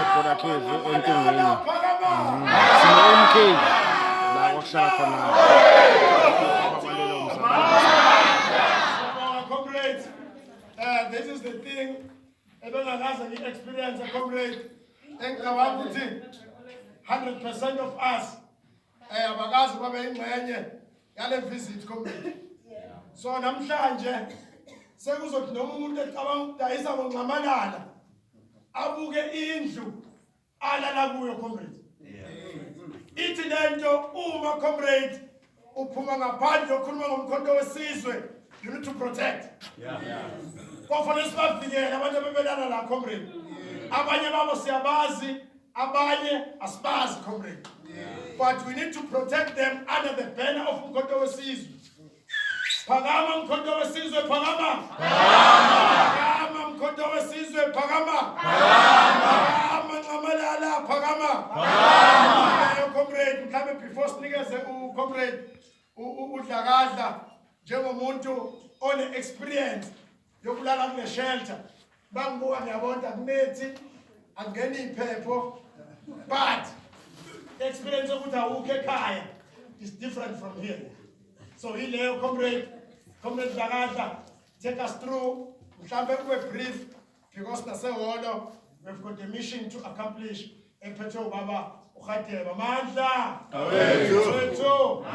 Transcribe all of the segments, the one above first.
Ekhoda enkingeni. Sine MK la okuhlala khona ababalelo umzabalazo. Comrades, this is the thing ebengakaze ngi-experience comrade engicabanga ukuthi 100% of us abakazi babe ingxenye yale visit comrade. So namhlanje sekuzothi noma umuntu ecabanga ukudayisa ngongxamalala abuke indlu alala kuyo comrade. Ithi lento uma comrade uphuma ngaphandle ukhuluma ngomkhonto wesizwe, you need to protect. Kufanele sibavikele abantu ababelana la comrade. Abanye babo siyabazi, abanye asibazi comrade. But we need to protect them under the banner of umkhonto wesizwe. Phakama umkhonto wesizwe, phakama. Phakama umkhonto wesizwe, phakama. Phakama nxamalala, phakama. Comrade, mhlawumbe before sinikeze comrade udlakadla njengomuntu one experience yokulala kule shelter. Bangibuka ngiyabona akunethi angeni iphepho, but the experience ukuthi awukho ekhaya is different from here. So hileyo comrade Dlakadla, take us through mhlawumbe kube brief because naseholo we've got a mission to accomplish. Ephethe baba uGadebe amandla awethu,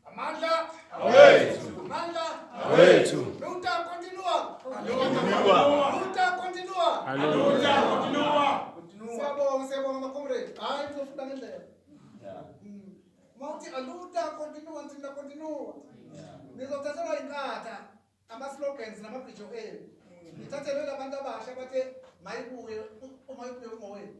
amandla awethu, amandla awethu. Luta continua. Siyabonga makomrade. Hayi tofunda ngendlela. Mawuthi aluta continua ntina continua. Nizothathelwa inkatha ama-slogans namabhijo enu. Nithathelwe labantu abasha bathe mayibuye uma ibuye umowenu.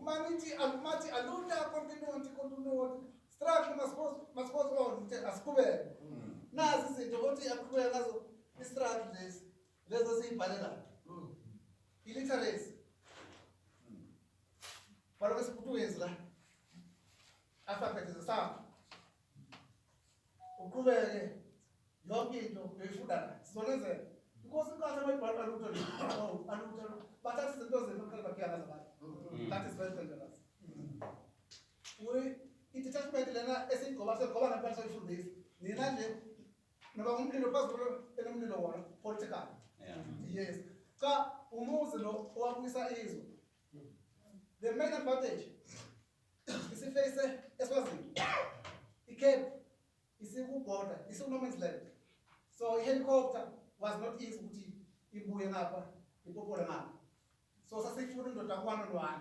Mathi aluta continua. Struggle must go on. Asiqhubeke. Nazi izinto ukuthi aqhubeka ngazo i-struggle lezo siyibhalela. Illiteracy. Baloke siPutukezi la. Alphabet zesamba. Uqhubeke yonke into uyifunda la. Sizolenzela. Because inkathi abayibhala aluta bathatha izinto zenu bakhala bakuyala zabantu. That is very dangerous. I-detachment lena esiyigcoba ngempela soyifundisa. Nina nje noba umlilo phezulu enomlilo wona political. Yes. Cha umuzi lo owabuyisa izwe. The main advantage isiface eSwazini. iCape isikuborder, isiku-no man's land. So i-helicopter was not easy ukuthi ibuye ngapha ipopole ngapha. So sasifuna indoda ku-1-on-1.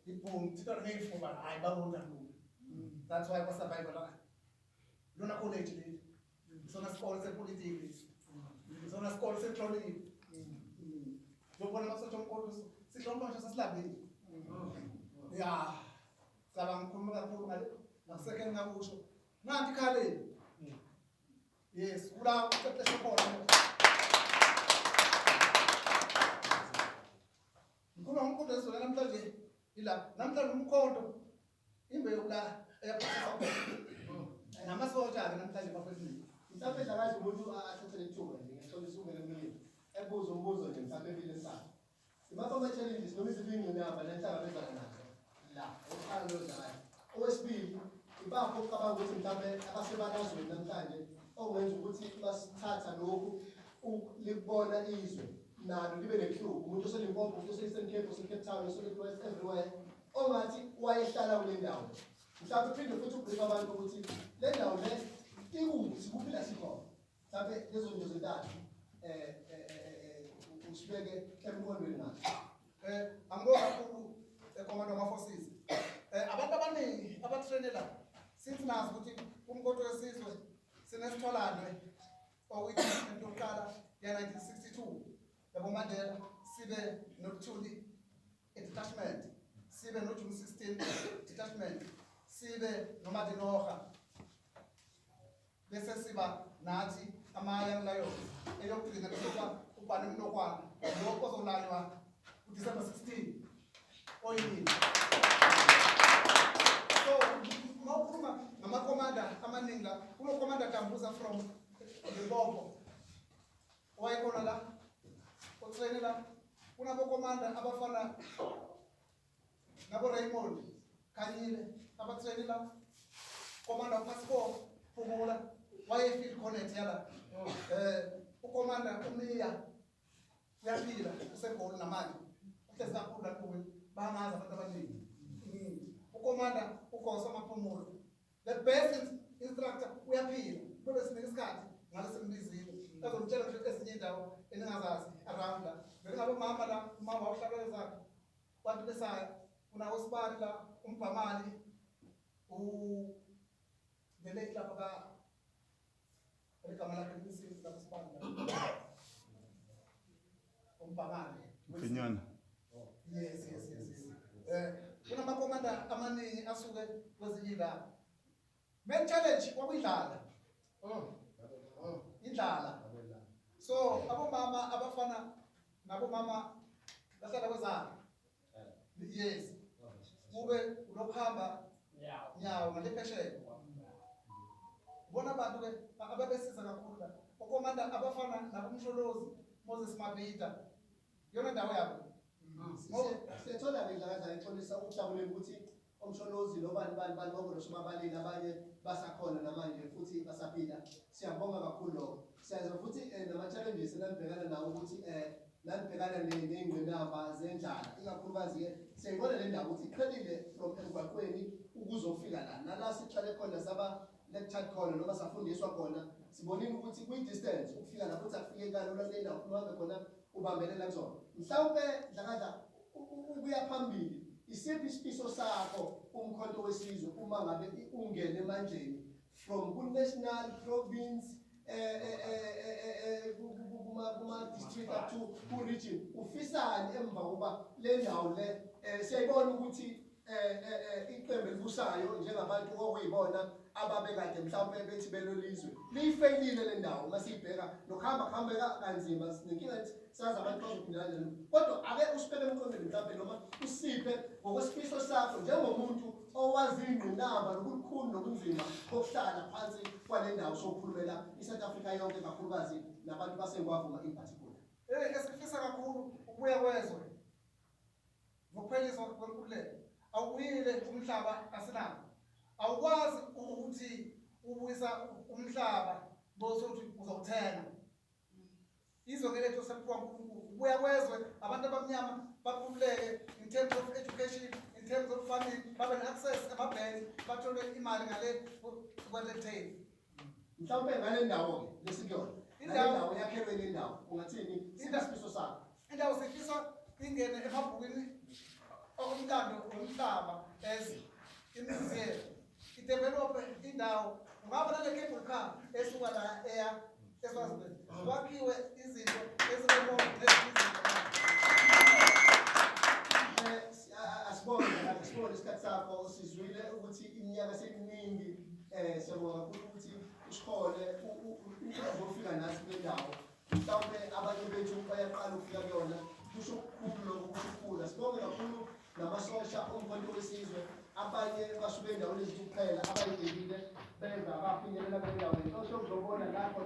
Iboom, thina ngeyifuba hayi babona lula. That's why we survive la. Lona college leli. Sona sikole sepolitiki. Sona sikole setrolling. Jobona masotsha omkhulu sihlomba nje sasilabeni. Yeah. Saba ngikhuluma kakhulu ngale. Nakuseke ngakusho. Nanti khaleni. Yes, kula uqeqesho khona. Ngikho umkhonto esizwe namhlanje ila namhlanje umkhonto imbewu la eyaphosisa khona. Namasotsha ke namhlanje bafethu. Mhlawumbe Dlakadla umuntu athathele ithuba nje ngihlolisa ungene emlilo. Ebuza umbuzo nje mhlawumbe empilweni sakhe. Imaphi ama-challenges noma izipho ingqinamba nenhlangabezana nazo la uqala lo Dlakadla. Okwesibili, ibapho ucabanga ukuthi mhlawumbe abasebalazweni namhlanje okungenza ukuthi basithatha lokhu likubona izwe nalo libe ne-clue. Umuntu oseLimpopo, umuntu ose-Eastern Cape, ose-Cape Town, ose-West everywhere ongathi wayehlala kule ndawo. Mhlawumbe uphinde futhi ubheka abantu ukuthi le ndawo le ikuphi sikuphila sikhona. Mhlawumbe lezo nto zintathu usibeke emqondweni nazo. Angibona kakhulu eCommand Forces. Abantu abaningi abatrainela sithi nazi ukuthi umkhonto wesizwe sinesitholandwe okuyithi into yokuqala ya-1962 yabo Mandela sibe nokuthuli detachment, sibe no June 16 detachment, sibe noMadinoha, bese siba nathi ama-Young Lions eyokugcina kuthiwa ubani Mnokwana lokho ozolaywa uDecember 16 oyini. So mawukhuluma ngamakomanda amaningi la unokomanda Dambuza from Limpopo wayekhona la otrainela kunabokomanda abafana nabo Raymond Khanyile abatreni la komanda Passport Phumula wayefield connect yala ukomanda uMia uyaphila usegoli namanje uhlezi kakhulu la kuwe bangazi abantu abaningi ukomanda uGosa Maphumulo the best instructor uyaphila kube sinika isikhathi ngalesimlizini azomtshela nje ezinye indawo eningazazi around la bengabo mama la umama wawuhlabele zakhe bantu besaya una usibani la umbhamali lele lapha ka igama lakhe lisisi lapha usibani la umbhamali Mfinyana. yes kunamakomanda amaningi asuke kwezinye indawo main challenge kwakuyidlala indlala so abomama abafana nabomama bahlala kwezana yes kube unokuhamba nyawo ngale phesheya ubona abantu ke ababesiza kakhulu la okomanda abafana nabomsholozi Moses Mabhida yona ndawo yabo Siyathola ngidlakaza ngixolisa ukujabulela ukuthi omsholozi nobani bonke somabalini abanye basakhona namanje futhi basaphila. Siyabonga kakhulu lokho. Siyazi futhi nama-challenges enanibhekana nawo ukuthi nanibhekana ney'ngqinamba zendlala. Ikakhulukazi siyayibona le ndawo ukuthi iqhelile from emgwaqweni ukuzofika la. Nala siqale khona saba lectured khona noma safundiswa khona. Sibonile ukuthi kwi-distance ukufika lapho ukuthi akufike kalula kule ndawo uhambe khona ubambelela kuzona. Mhlawumbe dlakaza ukuya phambili isiphi isifiso sakho umkhonto wesizwe uma ngabe ungene emandleni from ku-national province kuma district up to ku-region ufisani emva kokuba le ndawo le siyayibona ukuthi iqembu elibusayo njengabantu okuyibona ababekade mhlawumbe bethi belolizwe liyifeyilile le ndawo masiyibheka nokuhambeka kanzima sinenkinga ethi sazi abantu bazophindana njalo kodwa ake usibeke emqondweni mhlawumbe noma usiphe ngokwesifiso sakho njengomuntu owazi ingqinamba nokukhulu nobunzima bokuhlala phansi kwale ndawo sokukhulumela iSouth Africa yonke kakhulukazi nabantu basengwavuma in particular. Esifisa kakhulu ukubuya kwezwe ngokupheliswa kwenkululeko awuyile umhlaba asinawo awukwazi ukuthi ubuyisa umhlaba bosothi uzawuthenga izwe ngelethu sephiwa uNkulunkulu ubuya kwezwe abantu abamnyama bakhululeke in terms of education in terms of farming babe ne-access emabhenki bathole imali ngale kwe-retail Mhlawumbe ngale ndawo ke lesikuyona indawo yakhelwe le ndawo ungathini isifiso sakho indawo sifisa ingene emabhukwini okumlando womhlaba as imuseum idevelope indawo ungaba nale cable car esuka la eya eSwazini kwakhiwe izinto ezinemolo asibone isikhathi sakho sizwile ukuthi iminyaka seminingi siyabonga kakhulu ukuthi usikhole uzofika nathi kule ndawo mhlawumbe abantu bethu bayaqala ukufika kuyona kusho okukhulu lokho kukhula sibonge kakhulu namasosha omkhonto wesizwe abanye basuke endaweni ezikuphela abayibhekile benza bafinyelela kwendaweni osokuzobona lapho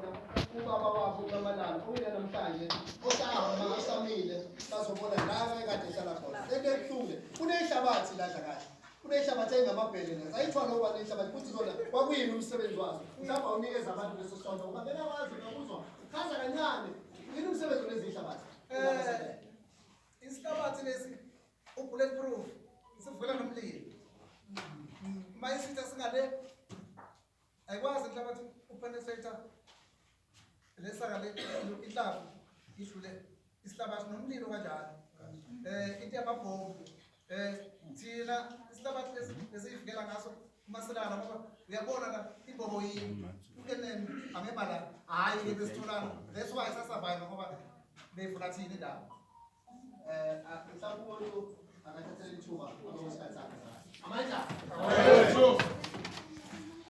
ubaba wabo uNamalala uya namhlanje osahamba osamile bazobona la ekade ehlala khona into ebuhlungu kunehlabathi la kahle kunehlabathi engamabhele la ayithwala ngoba nehlabathi futhi zona kwakuyini umsebenzi wazo mhlawumbe unikeza abantu leso sonto ngoba benakwazi nokuzwa chaza kancane yini umsebenzi wezihlabathi isihlabathi lesi bulletproof sivela nomlilo mayisitha singale ayikwazi inhlabathi upenetrate lesaka le ihlavu idlule isihlabathi nomlilo kanjalo into yamabhombu thina isihlabathi lesiyivikela ngaso umaselana ngoba uyabona la ibhobo yini ukenene angebala hayi besitholana that's why sasurvive ngoba befuna thina indawo mhlawumbe